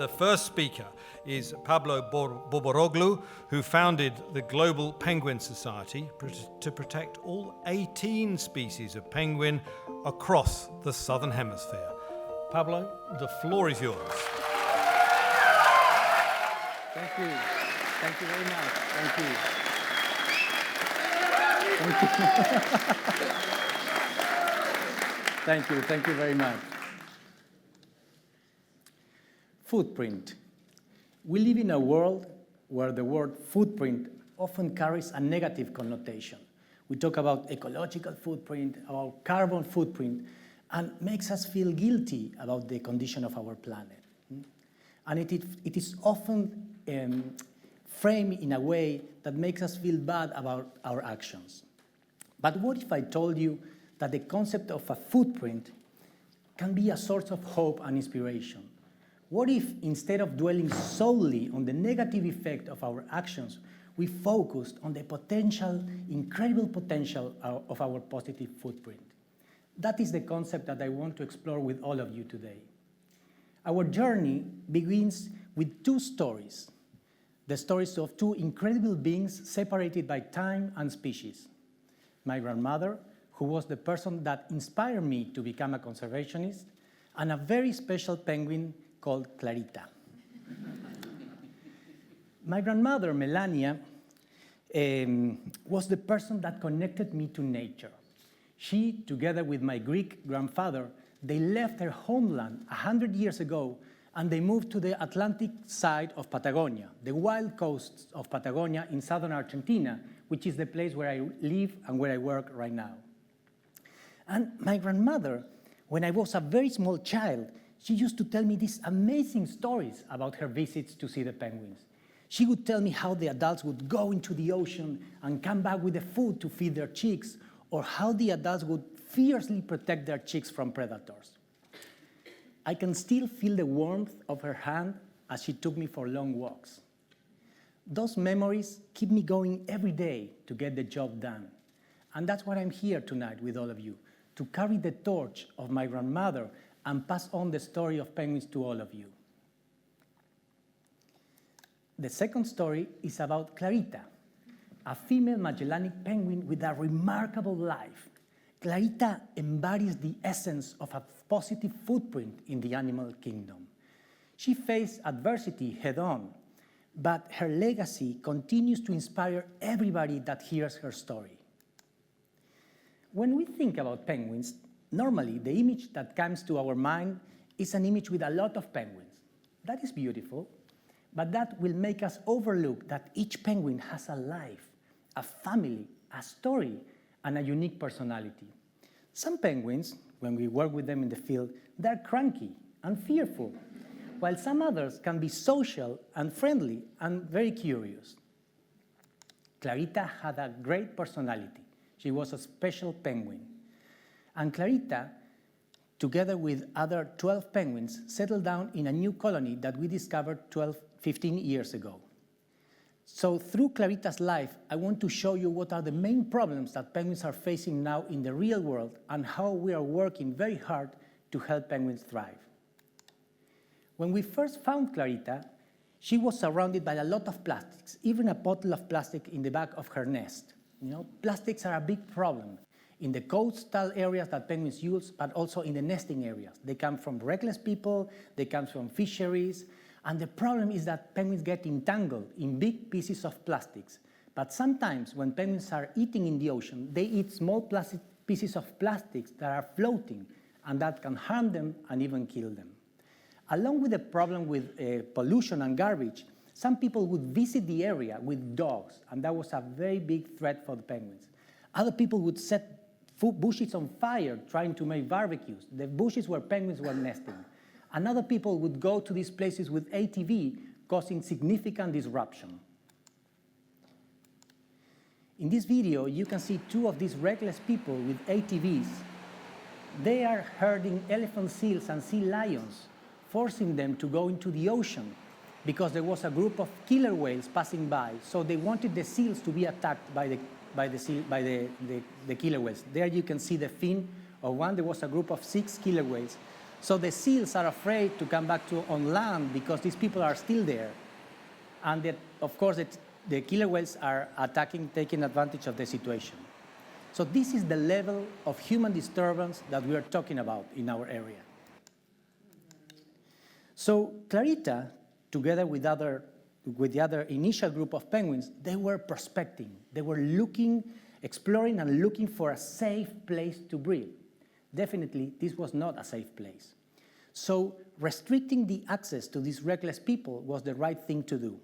The first speaker is Pablo Borboroglu, who founded the Global Penguin Society to protect all 18 species of penguin across the Southern Hemisphere. Pablo, the floor is yours. Thank you. Thank you very much. Thank you. Thank you. Thank you very much. Footprint. We live in a world where the word footprint often carries a negative connotation. We talk about ecological footprint, about carbon footprint, and makes us feel guilty about the condition of our planet. And it is often framed in a way that makes us feel bad about our actions. But what if I told you that the concept of a footprint can be a source of hope and inspiration? What if, instead of dwelling solely on the negative effect of our actions, we focused on the potential, incredible potential of our positive footprint? That is the concept that I want to explore with all of you today. Our journey begins with two stories, the stories of two incredible beings separated by time and species. My grandmother, who was the person that inspired me to become a conservationist, and a very special penguin called Clarita. My grandmother, Melania, was the person that connected me to nature. She, together with my Greek grandfather, they left their homeland 100 years ago, and they moved to the Atlantic side of Patagonia, the wild coasts of Patagonia in southern Argentina, which is the place where I live and where I work right now. And my grandmother, when I was a very small child, she used to tell me these amazing stories about her visits to see the penguins. She would tell me how the adults would go into the ocean and come back with the food to feed their chicks, or how the adults would fiercely protect their chicks from predators. I can still feel the warmth of her hand as she took me for long walks. Those memories keep me going every day to get the job done. And that's why I'm here tonight with all of you, to carry the torch of my grandmother and pass on the story of penguins to all of you. The second story is about Clarita, a female Magellanic penguin with a remarkable life. Clarita embodies the essence of a positive footprint in the animal kingdom. She faced adversity head-on, but her legacy continues to inspire everybody that hears her story. When we think about penguins, normally the image that comes to our mind is an image with a lot of penguins. That is beautiful, but that will make us overlook that each penguin has a life, a family, a story, and a unique personality. Some penguins, when we work with them in the field, they're cranky and fearful, while some others can be social and friendly and very curious. Clarita had a great personality. She was a special penguin. And Clarita, together with other 12 penguins, settled down in a new colony that we discovered 15 years ago. So through Clarita's life, I want to show you what are the main problems that penguins are facing now in the real world and how we are working very hard to help penguins thrive. When we first found Clarita, she was surrounded by a lot of plastics, even a bottle of plastic in the back of her nest. You know, plastics are a big problem in the coastal areas that penguins use, but also in the nesting areas. They come from reckless people, they come from fisheries, and the problem is that penguins get entangled in big pieces of plastics. But sometimes when penguins are eating in the ocean, they eat small plastic pieces of plastics that are floating, and that can harm them and even kill them. Along with the problem with pollution and garbage, some people would visit the area with dogs, and that was a very big threat for the penguins. Other people would set bushes on fire trying to make barbecues, the bushes where penguins were nesting. And other people would go to these places with ATV, causing significant disruption. In this video, you can see two of these reckless people with ATVs. They are herding elephant seals and sea lions, forcing them to go into the ocean because there was a group of killer whales passing by, so they wanted the seals to be attacked by the killer whales. There you can see the fin of one. There was a group of 6 killer whales. So the seals are afraid to come back on land because these people are still there. And that, of course, the killer whales are attacking, taking advantage of the situation. So this is the level of human disturbance that we are talking about in our area. So Clarita, together with the other initial group of penguins, they were prospecting. They were looking, exploring and looking for a safe place to breed. Definitely, this was not a safe place. So restricting the access to these reckless people was the right thing to do.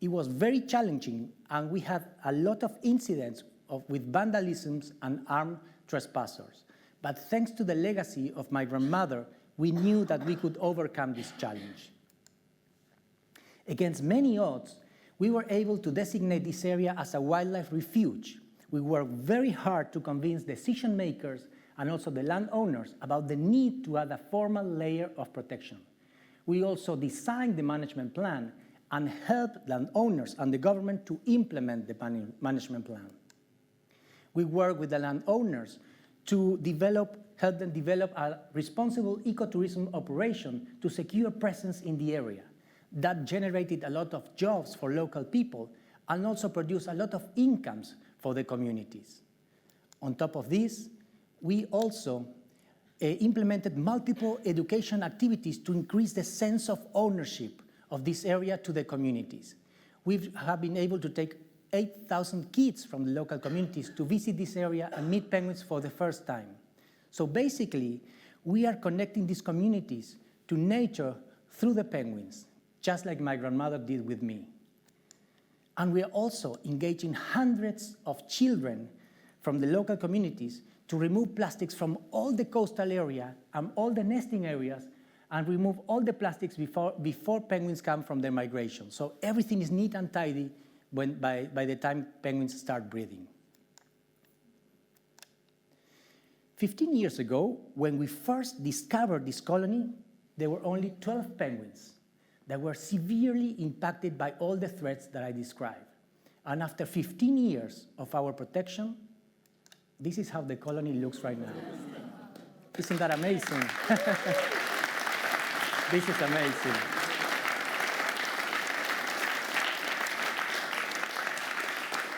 It was very challenging, and we had a lot of incidents with vandalisms and armed trespassers. But thanks to the legacy of my grandmother, we knew that we could overcome this challenge. Against many odds, we were able to designate this area as a wildlife refuge. We worked very hard to convince decision makers and also the landowners about the need to add a formal layer of protection. We also designed the management plan and helped landowners and the government to implement the management plan. We worked with the landowners to help them develop a responsible ecotourism operation to secure presence in the area. That generated a lot of jobs for local people and also produced a lot of incomes for the communities. On top of this, we also implemented multiple education activities to increase the sense of ownership of this area to the communities. We have been able to take 8,000 kids from the local communities to visit this area and meet penguins for the first time. So basically, we are connecting these communities to nature through the penguins, just like my grandmother did with me. And we are also engaging hundreds of children from the local communities to remove plastics from all the coastal area and all the nesting areas and remove all the plastics before penguins come from their migration. So everything is neat and tidy by the time penguins start breeding. 15 years ago, when we first discovered this colony, there were only 12 penguins that were severely impacted by all the threats that I described. And after 15 years of our protection, this is how the colony looks right now. Isn't that amazing? This is amazing.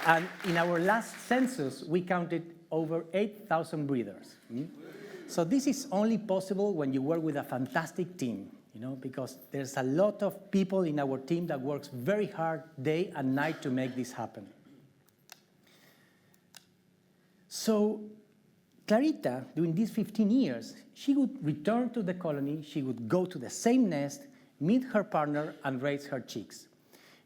And in our last census, we counted over 8,000 breeders. So this is only possible when you work with a fantastic team, because there's a lot of people in our team that works very hard day and night to make this happen. So Clarita, during these 15 years, she would return to the colony, she would go to the same nest, meet her partner, and raise her chicks.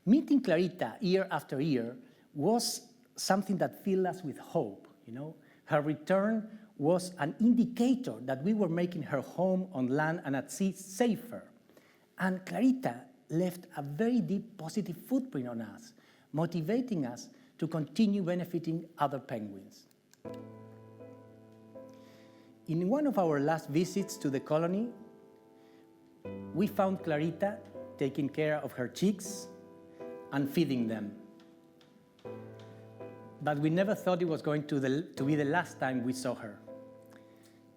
Meeting Clarita year after year was something that filled us with hope. Her return was an indicator that we were making her home on land and at sea safer. And Clarita left a very deep positive footprint on us, motivating us to continue benefiting other penguins. In one of our last visits to the colony, we found Clarita taking care of her chicks and feeding them. But we never thought it was going to be the last time we saw her.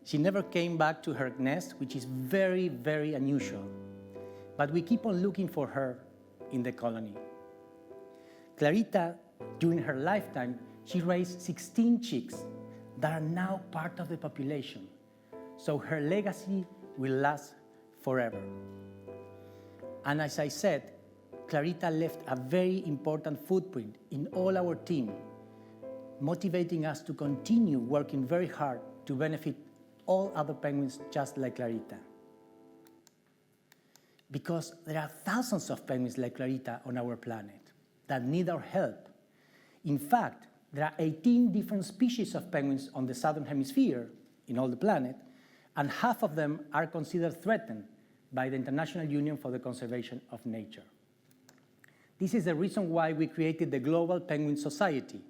She never came back to her nest, which is very, very unusual. But we keep on looking for her in the colony. Clarita, during her lifetime, she raised 16 chicks that are now part of the population. So her legacy will last forever. And as I said, Clarita left a very important footprint in all our team, motivating us to continue working very hard to benefit all other penguins just like Clarita. Because there are thousands of penguins like Clarita on our planet that need our help. In fact, there are 18 different species of penguins on the southern hemisphere in all the planet, and half of them are considered threatened by the International Union for the Conservation of Nature. This is the reason why we created the Global Penguin Society,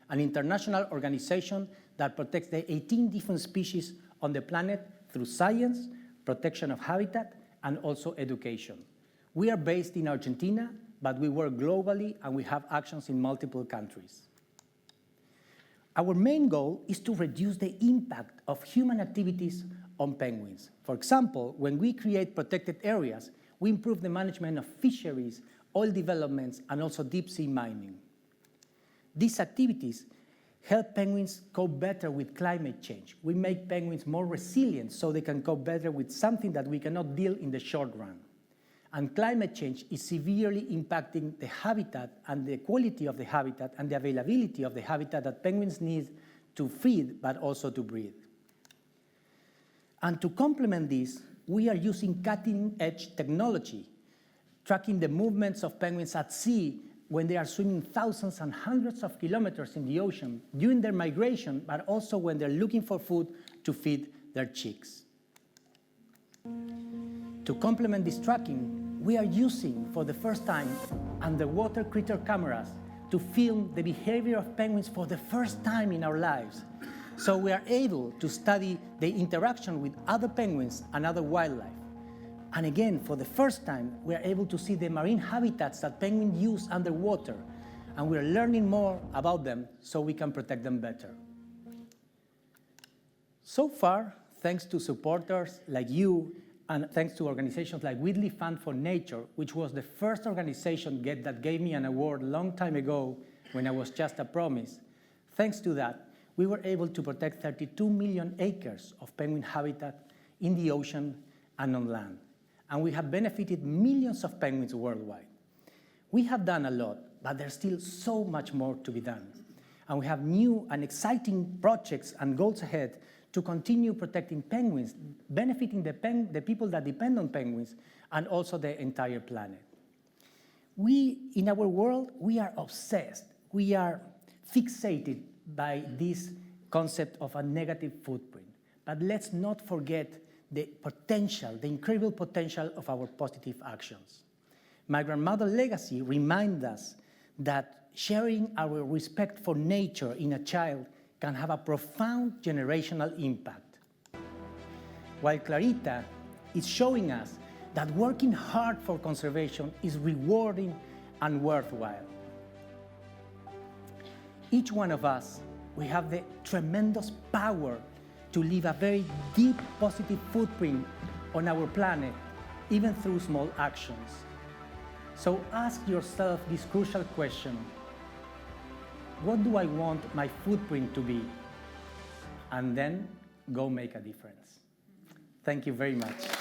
an international organization that protects the 18 different species on the planet through science, protection of habitat, and also education. We are based in Argentina, but we work globally and we have actions in multiple countries. Our main goal is to reduce the impact of human activities on penguins. For example, when we create protected areas, we improve the management of fisheries, oil developments, and also deep-sea mining. These activities help penguins cope better with climate change. We make penguins more resilient so they can cope better with something that we cannot deal in the short run. And climate change is severely impacting the habitat and the quality of the habitat and the availability of the habitat that penguins need to feed, but also to breathe. And to complement this, we are using cutting-edge technology, tracking the movements of penguins at sea when they are swimming thousands and hundreds of kilometers in the ocean during their migration, but also when they're looking for food to feed their chicks. To complement this tracking, we are using, for the first time, underwater critter cameras to film the behavior of penguins for the first time in our lives. So we are able to study the interaction with other penguins and other wildlife. And again, for the first time, we are able to see the marine habitats that penguins use underwater, and we are learning more about them so we can protect them better. So far, thanks to supporters like you, and thanks to organizations like Whitley Fund for Nature, which was the first organization that gave me an award a long time ago when I was just a promise, thanks to that, we were able to protect 32 million acres of penguin habitat in the ocean and on land. And we have benefited millions of penguins worldwide. We have done a lot, but there's still so much more to be done. And we have new and exciting projects and goals ahead to continue protecting penguins, benefiting the people that depend on penguins, and also the entire planet. In our world, we are obsessed. We are fixated by this concept of a negative footprint. But let's not forget the potential, the incredible potential of our positive actions. My grandmother's legacy reminds us that sharing our respect for nature in a child can have a profound generational impact. While Clarita is showing us that working hard for conservation is rewarding and worthwhile. Each one of us, we have the tremendous power to leave a very deep positive footprint on our planet, even through small actions. So ask yourself this crucial question: what do I want my footprint to be? And then go make a difference. Thank you very much.